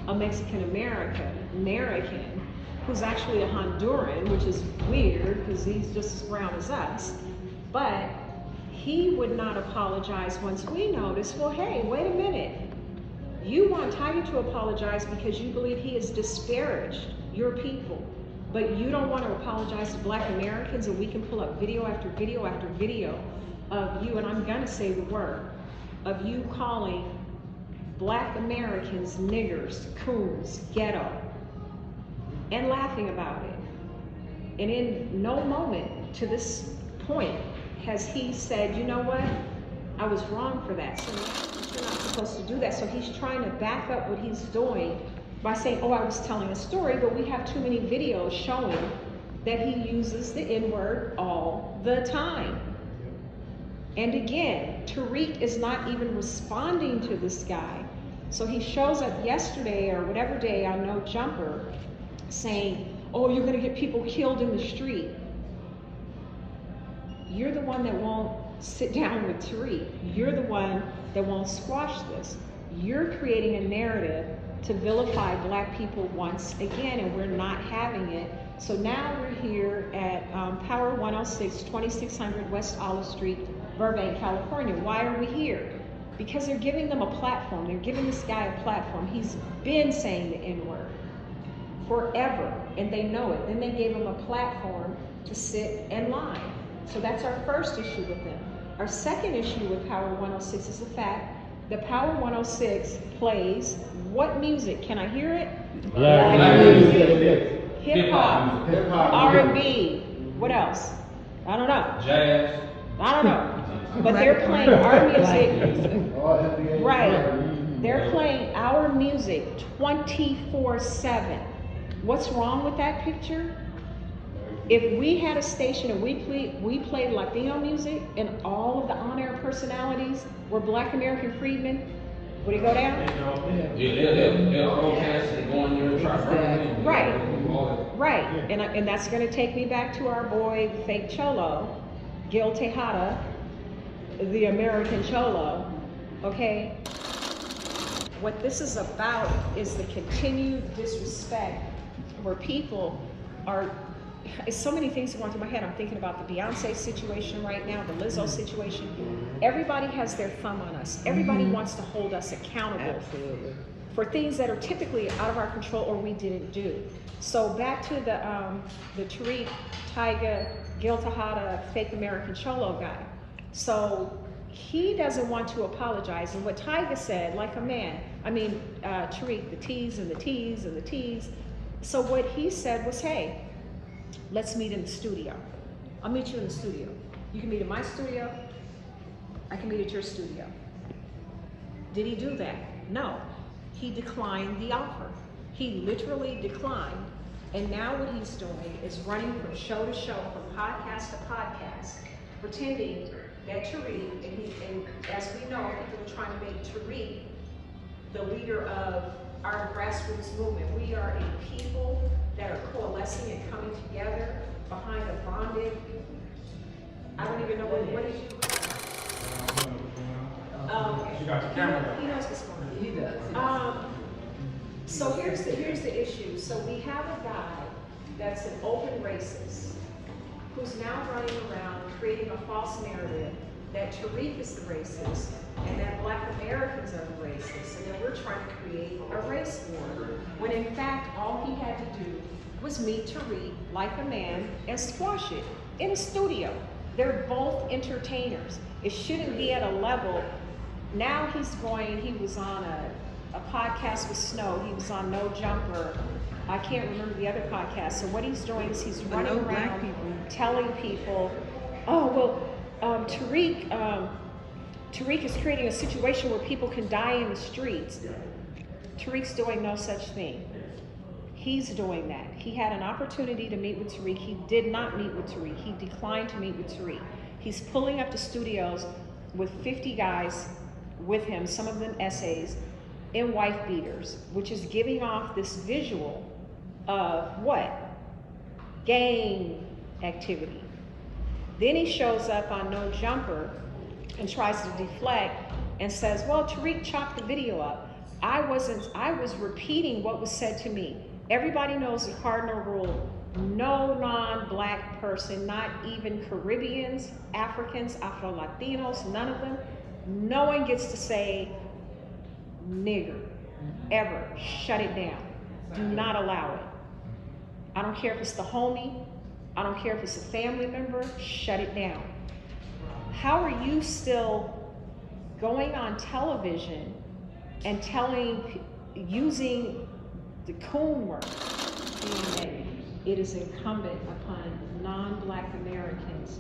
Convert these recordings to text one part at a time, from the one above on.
a Mexican American who's actually a Honduran, which is weird because he's just as brown as us. But he would not apologize once we noticed, well, hey, wait a minute. You want Tiger to apologize because you believe he has disparaged your people, but you don't want to apologize to Black Americans, and we can pull up video after video after video of you, and I'm gonna say the word, of you calling Black Americans niggers, coons, ghetto, and laughing about it. And in no moment to this point has he said, you know what, I was wrong for that, so you're not supposed to do that. So he's trying to back up what he's doing by saying, oh, I was telling a story, but we have too many videos showing that he uses the N-word all the time. And again, Tariq is not even responding to this guy. So he shows up yesterday or whatever day on No Jumper saying, oh, you're gonna get people killed in the street. You're the one that won't sit down with Tariq. You're the one that won't squash this. You're creating a narrative to vilify Black people once again, and we're not having it. So now we're here at Power 106, 2600 West Olive Street, Burbank, California. Why are we here? Because they're giving them a platform. They're giving this guy a platform. He's been saying the N-word forever, and they know it. Then they gave him a platform to sit and lie. So that's our first issue with them. Our second issue with Power 106 is the fact that Power 106 plays what music? Can I hear it? Black music. Hip hop, R&B. What else? I don't know. Jazz. I don't know. But they're playing our music. Right. They're playing our music 24/7. What's wrong with that picture? If we had a station and we played Latino music and all of the on-air personalities were Black American freedmen, would it go down? They'll protest and go on your truck. Right. And that's going to take me back to our boy, fake Cholo, Gil Tejada, the American Cholo, okay? What this is about is the continued disrespect where people are, it's so many things that go through my head. I'm thinking about the Beyonce situation right now, the Lizzo situation. Everybody has their thumb on us. Everybody wants to hold us accountable for things that are typically out of our control or we didn't do. So back to the Tariq, Tyga, Gil Tejada, fake American Cholo guy. So he doesn't want to apologize. And what Tyga said, like a man, Tariq, the T's and the T's and the T's. So what he said was, hey, let's meet in the studio. I'll meet you in the studio. You can meet in my studio. I can meet at your studio. Did he do that? No. He declined the offer. He literally declined. And now what he's doing is running from show to show, from podcast to podcast, pretending that Tariq, and as we know, people are trying to make Tariq the leader of our grassroots movement. We are a people that are coalescing and coming together behind a bonded, I don't even know what did you She got the camera. He knows what's going on. He does. So here's the issue. So we have a guy that's an open racist who's now running around creating a false narrative that Tariq is the racist and that Black Americans are the racists, and that we're trying to create a race war, when in fact all he had to do was meet Tariq like a man and squash it in a studio. They're both entertainers. It shouldn't be at a level. Now he was on a podcast with Snow. He was on No Jumper. I can't remember the other podcast. So what he's doing is he's running around telling people, oh, well, Tariq is creating a situation where people can die in the streets. Tariq's doing no such thing. He's doing that. He had an opportunity to meet with Tariq. He did not meet with Tariq. He declined to meet with Tariq. He's pulling up to studios with 50 guys with him, some of them essays, in wife beaters, which is giving off this visual of what? Gang activity. Then he shows up on No Jumper and tries to deflect and says, well, Tariq chopped the video up. I was repeating what was said to me. Everybody knows the cardinal rule. No non-black person, not even Caribbeans, Africans, Afro-Latinos, none of them, no one gets to say nigger, ever. Shut it down. Do not allow it. I don't care if it's the homie, I don't care if it's a family member, shut it down. How are you still going on television and using the coon word? It is incumbent upon non-black Americans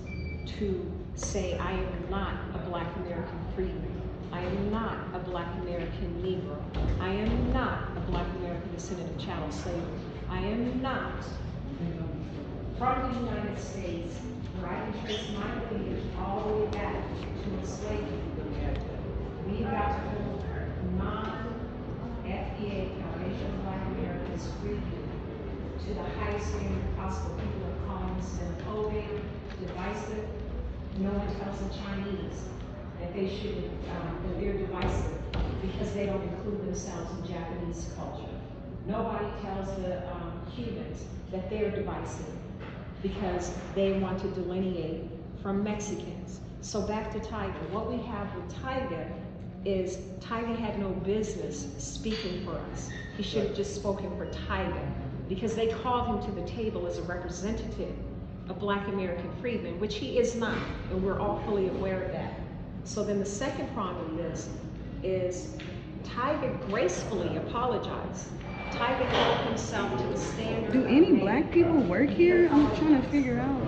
to say, I am not a black American freedman. I am not a black American Negro. I am not a black American descendant of chattel slavery. I am not from the United States, where I can trace my lineage all the way back to enslavement. We've got to hold non-FBA Foundation of Black Americans free to the highest standard possible. People are calling this xenophobic, divisive. No one tells the Chinese that they should, that they're divisive because they don't include themselves in Japanese culture. Nobody tells the Cubans that they're divisive because they want to delineate from Mexicans. So back to Tiger. What we have with Tiger is Tiger had no business speaking for us. He should have just spoken for Tiger because they called him to the table as a representative of black American freedmen, which he is not, and we're all fully aware of that. So then the second prong of this is Tiger gracefully apologized. Tiger held himself to the standard. Do any black people work here? I'm trying to figure out.